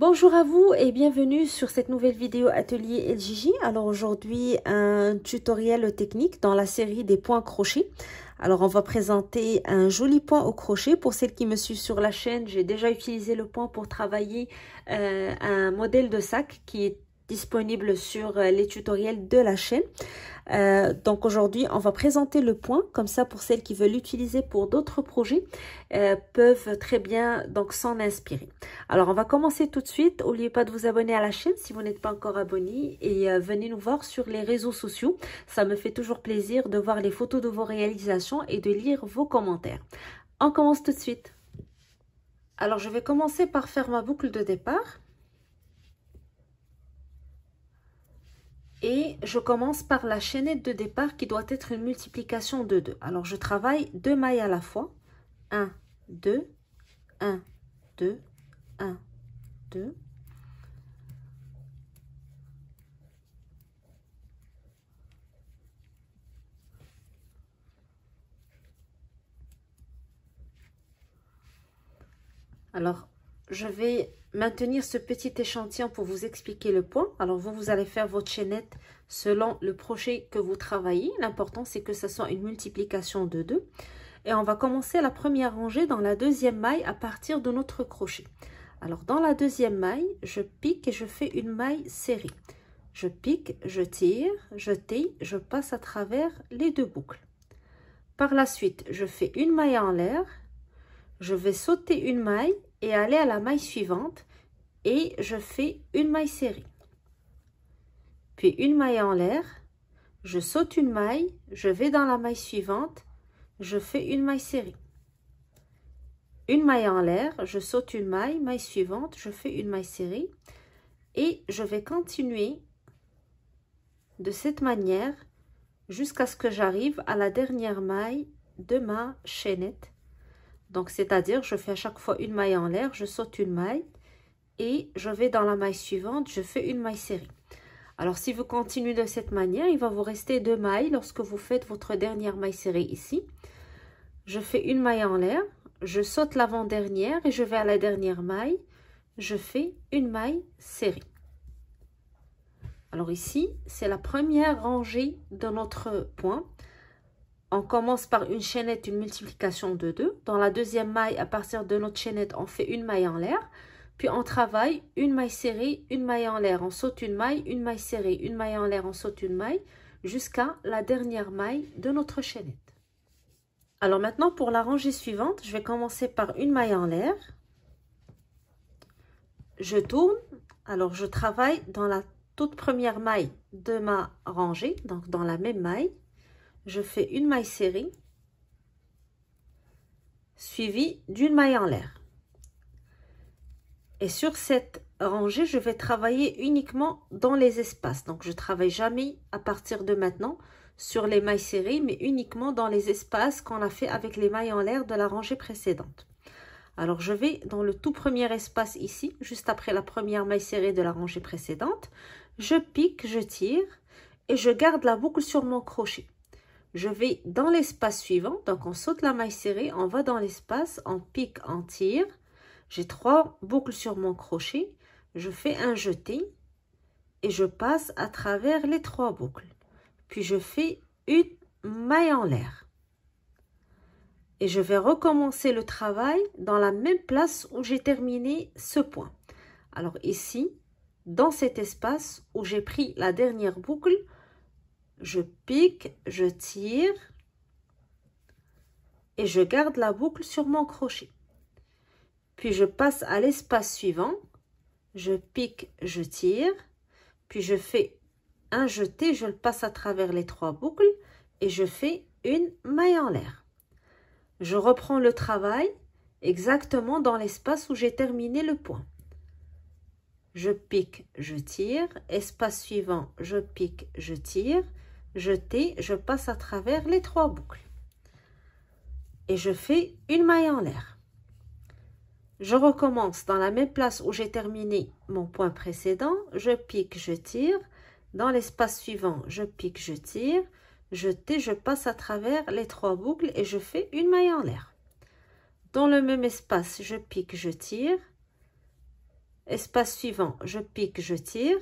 Bonjour à vous et bienvenue sur cette nouvelle vidéo atelier LJJ. Alors aujourd'hui un tutoriel technique dans la série des points crochets. Alors on va présenter un joli point au crochet. Pour celles qui me suivent sur la chaîne, j'ai déjà utilisé le point pour travailler un modèle de sac qui est disponible sur les tutoriels de la chaîne. Donc aujourd'hui on va présenter le point, comme ça pour celles qui veulent l'utiliser pour d'autres projets peuvent très bien donc s'en inspirer. Alors on va commencer tout de suite. N'oubliez pas de vous abonner à la chaîne si vous n'êtes pas encore abonné et venez nous voir sur les réseaux sociaux. Ça me fait toujours plaisir de voir les photos de vos réalisations et de lire vos commentaires. On commence tout de suite. Alors je vais commencer par faire ma boucle de départ. Et je commence par la chaînette de départ qui doit être une multiplication de 2. Alors, je travaille 2 mailles à la fois. 1, 2, 1, 2, 1, 2. Alors, je vais maintenir ce petit échantillon pour vous expliquer le point. Alors, vous allez faire votre chaînette selon le crochet que vous travaillez. L'important, c'est que ce soit une multiplication de 2. Et on va commencer la première rangée dans la deuxième maille à partir de notre crochet. Alors, dans la deuxième maille, je pique et je fais une maille serrée. Je pique, je tire, je taille, je passe à travers les deux boucles. Par la suite, je fais une maille en l'air. Je vais sauter une maille et aller à la maille suivante et je fais une maille serrée. Puis une maille en l'air, je saute une maille, je vais dans la maille suivante, je fais une maille serrée. Une maille en l'air, je saute une maille, maille suivante, je fais une maille serrée et je vais continuer de cette manière jusqu'à ce que j'arrive à la dernière maille de ma chaînette. Donc, c'est-à-dire, je fais à chaque fois une maille en l'air, je saute une maille et je vais dans la maille suivante, je fais une maille serrée. Alors, si vous continuez de cette manière, il va vous rester 2 mailles lorsque vous faites votre dernière maille serrée ici. Je fais une maille en l'air, je saute l'avant-dernière et je vais à la dernière maille, je fais une maille serrée. Alors ici, c'est la première rangée de notre point. On commence par une chaînette, une multiplication de 2. Dans la deuxième maille, à partir de notre chaînette, on fait une maille en l'air. Puis on travaille une maille serrée, une maille en l'air. On saute une maille serrée, une maille en l'air, on saute une maille, jusqu'à la dernière maille de notre chaînette. Alors maintenant, pour la rangée suivante, je vais commencer par une maille en l'air. Je tourne. Alors, je travaille dans la toute première maille de ma rangée, donc dans la même maille. Je fais une maille serrée suivie d'une maille en l'air. Et sur cette rangée, je vais travailler uniquement dans les espaces. Donc, je ne travaille jamais à partir de maintenant sur les mailles serrées, mais uniquement dans les espaces qu'on a fait avec les mailles en l'air de la rangée précédente. Alors, je vais dans le tout premier espace ici, juste après la première maille serrée de la rangée précédente. Je pique, je tire et je garde la boucle sur mon crochet. Je vais dans l'espace suivant, donc on saute la maille serrée, on va dans l'espace, on pique, on tire. J'ai 3 boucles sur mon crochet, je fais un jeté et je passe à travers les 3 boucles. Puis je fais une maille en l'air. Et je vais recommencer le travail dans la même place où j'ai terminé ce point. Alors ici, dans cet espace où j'ai pris la dernière boucle, je pique, je tire et je garde la boucle sur mon crochet. Puis je passe à l'espace suivant, je pique, je tire, puis je fais un jeté, je le passe à travers les 3 boucles et je fais une maille en l'air. Je reprends le travail exactement dans l'espace où j'ai terminé le point. Je pique, je tire, espace suivant, je pique, je tire, jeté, je passe à travers les 3 boucles et je fais une maille en l'air. Je recommence dans la même place où j'ai terminé mon point précédent, je pique, je tire, dans l'espace suivant, je pique, je tire, jeté, je passe à travers les 3 boucles et je fais une maille en l'air. Dans le même espace, je pique, je tire, espace suivant, je pique, je tire,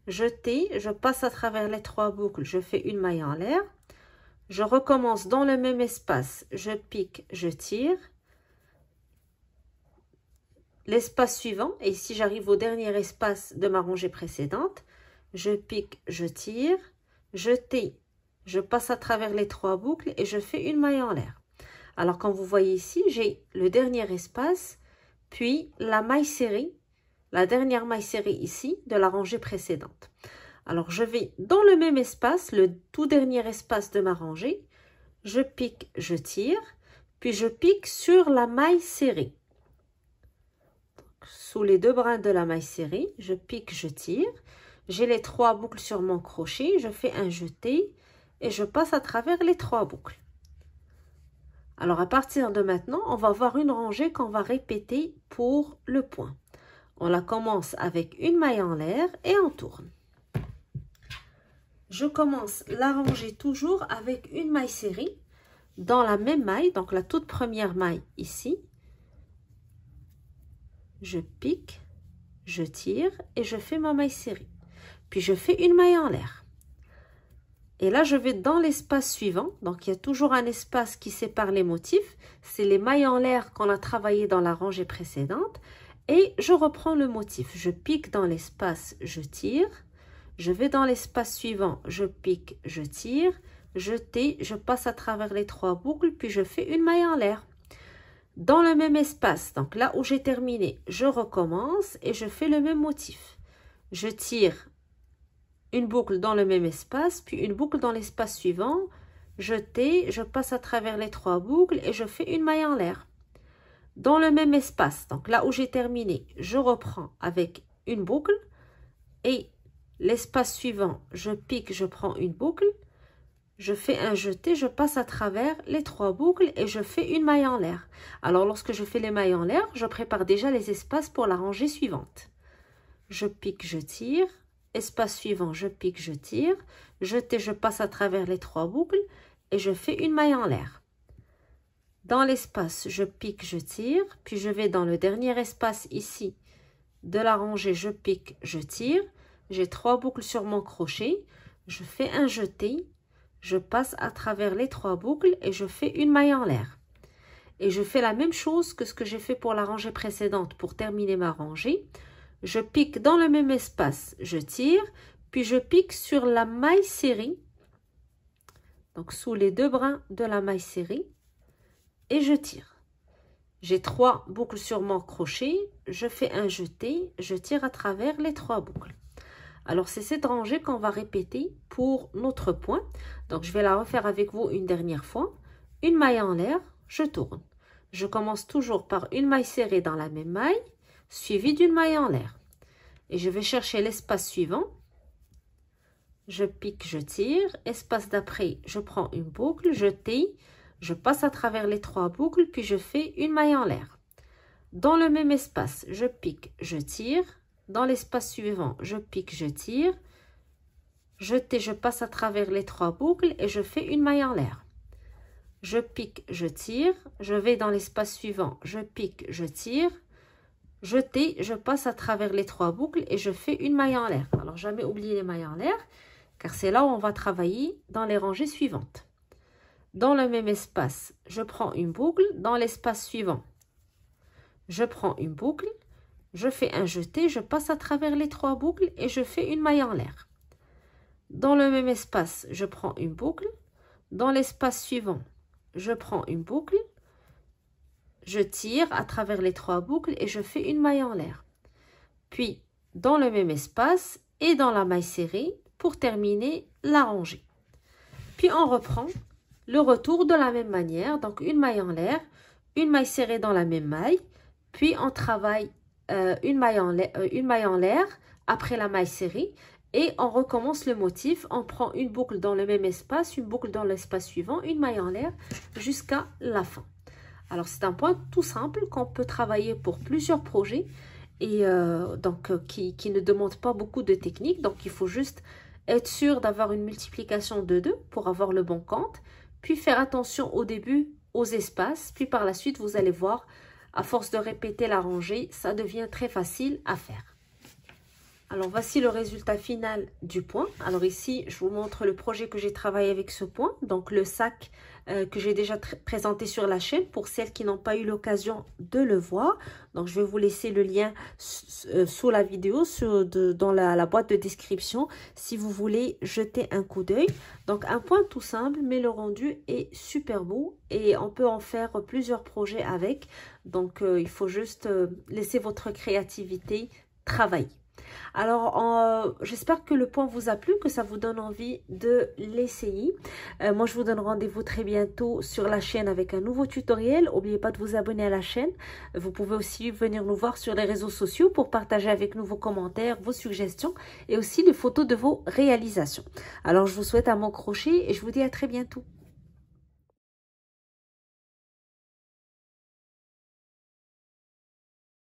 jeter, je passe à travers les 3 boucles, je fais une maille en l'air, je recommence dans le même espace, je pique, je tire, l'espace suivant, et ici j'arrive au dernier espace de ma rangée précédente, je pique, je tire, jeter, je passe à travers les 3 boucles et je fais une maille en l'air. Alors quand vous voyez ici, j'ai le dernier espace, puis la maille serrée, la dernière maille serrée ici de la rangée précédente. Alors je vais dans le même espace, le tout dernier espace de ma rangée, je pique, je tire, puis je pique sur la maille serrée. Sous les 2 brins de la maille serrée, je pique, je tire, j'ai les 3 boucles sur mon crochet, je fais un jeté et je passe à travers les 3 boucles. Alors à partir de maintenant, on va avoir une rangée qu'on va répéter pour le point. On la commence avec une maille en l'air et on tourne. Je commence la rangée toujours avec une maille serrée dans la même maille, donc la toute première maille ici. Je pique, je tire et je fais ma maille serrée. Puis je fais une maille en l'air. Et là, je vais dans l'espace suivant. Donc, il y a toujours un espace qui sépare les motifs. C'est les mailles en l'air qu'on a travaillé dans la rangée précédente. Et je reprends le motif. Je pique dans l'espace, je tire. Je vais dans l'espace suivant, je pique, je tire. Jeter, je passe à travers les 3 boucles, puis je fais une maille en l'air. Dans le même espace, donc là où j'ai terminé, je recommence et je fais le même motif. Je tire une boucle dans le même espace, puis une boucle dans l'espace suivant, jeter, je passe à travers les 3 boucles et je fais une maille en l'air. Dans le même espace, donc là où j'ai terminé, je reprends avec une boucle et l'espace suivant, je pique, je prends une boucle, je fais un jeté, je passe à travers les 3 boucles et je fais une maille en l'air. Alors lorsque je fais les mailles en l'air, je prépare déjà les espaces pour la rangée suivante. Je pique, je tire. Espace suivant, je pique, je tire, jeter, je passe à travers les 3 boucles et je fais une maille en l'air. Dans l'espace, je pique, je tire, puis je vais dans le dernier espace ici de la rangée, je pique, je tire, j'ai 3 boucles sur mon crochet, je fais un jeté, je passe à travers les 3 boucles et je fais une maille en l'air. Et je fais la même chose que ce que j'ai fait pour la rangée précédente pour terminer ma rangée. Je pique dans le même espace, je tire, puis je pique sur la maille serrée, donc sous les 2 brins de la maille serrée, et je tire. J'ai 3 boucles sur mon crochet, je fais un jeté, je tire à travers les 3 boucles. Alors c'est cette rangée qu'on va répéter pour notre point. Donc je vais la refaire avec vous une dernière fois. Une maille en l'air, je tourne. Je commence toujours par une maille serrée dans la même maille, suivi d'une maille en l'air. Et je vais chercher l'espace suivant. Je pique, je tire. Espace d'après, je prends une boucle, je taille, je passe à travers les 3 boucles, puis je fais une maille en l'air. Dans le même espace, je pique, je tire. Dans l'espace suivant, je pique, je tire. Jeter, je passe à travers les 3 boucles et je fais une maille en l'air. Je pique, je tire. Je vais dans l'espace suivant, je pique, je tire. Jeter, je passe à travers les 3 boucles et je fais une maille en l'air. Alors, jamais oublier les mailles en l'air, car c'est là où on va travailler dans les rangées suivantes. Dans le même espace, je prends une boucle. Dans l'espace suivant, je prends une boucle. Je fais un jeté, je passe à travers les 3 boucles et je fais une maille en l'air. Dans le même espace, je prends une boucle. Dans l'espace suivant, je prends une boucle. Je tire à travers les 3 boucles et je fais une maille en l'air. Puis, dans le même espace et dans la maille serrée pour terminer la rangée. Puis, on reprend le retour de la même manière. Donc, une maille en l'air, une maille serrée dans la même maille. Puis, on travaille une maille en l'air après la maille serrée. Et on recommence le motif. On prend une boucle dans le même espace, une boucle dans l'espace suivant, une maille en l'air jusqu'à la fin. Alors, c'est un point tout simple qu'on peut travailler pour plusieurs projets et qui ne demande pas beaucoup de technique. Donc, il faut juste être sûr d'avoir une multiplication de 2 pour avoir le bon compte. Puis, faire attention au début aux espaces. Puis, par la suite, vous allez voir, à force de répéter la rangée, ça devient très facile à faire. Alors, voici le résultat final du point. Alors ici, je vous montre le projet que j'ai travaillé avec ce point. Donc, le sac que j'ai déjà présenté sur la chaîne pour celles qui n'ont pas eu l'occasion de le voir. Donc, je vais vous laisser le lien sous la vidéo, dans la boîte de description, si vous voulez jeter un coup d'œil. Donc, un point tout simple, mais le rendu est super beau et on peut en faire plusieurs projets avec. Donc, il faut juste laisser votre créativité travailler. Alors, j'espère que le point vous a plu, que ça vous donne envie de l'essayer. Moi, je vous donne rendez-vous très bientôt sur la chaîne avec un nouveau tutoriel. N'oubliez pas de vous abonner à la chaîne. Vous pouvez aussi venir nous voir sur les réseaux sociaux pour partager avec nous vos commentaires, vos suggestions et aussi les photos de vos réalisations. Alors, je vous souhaite un bon crochet et je vous dis à très bientôt.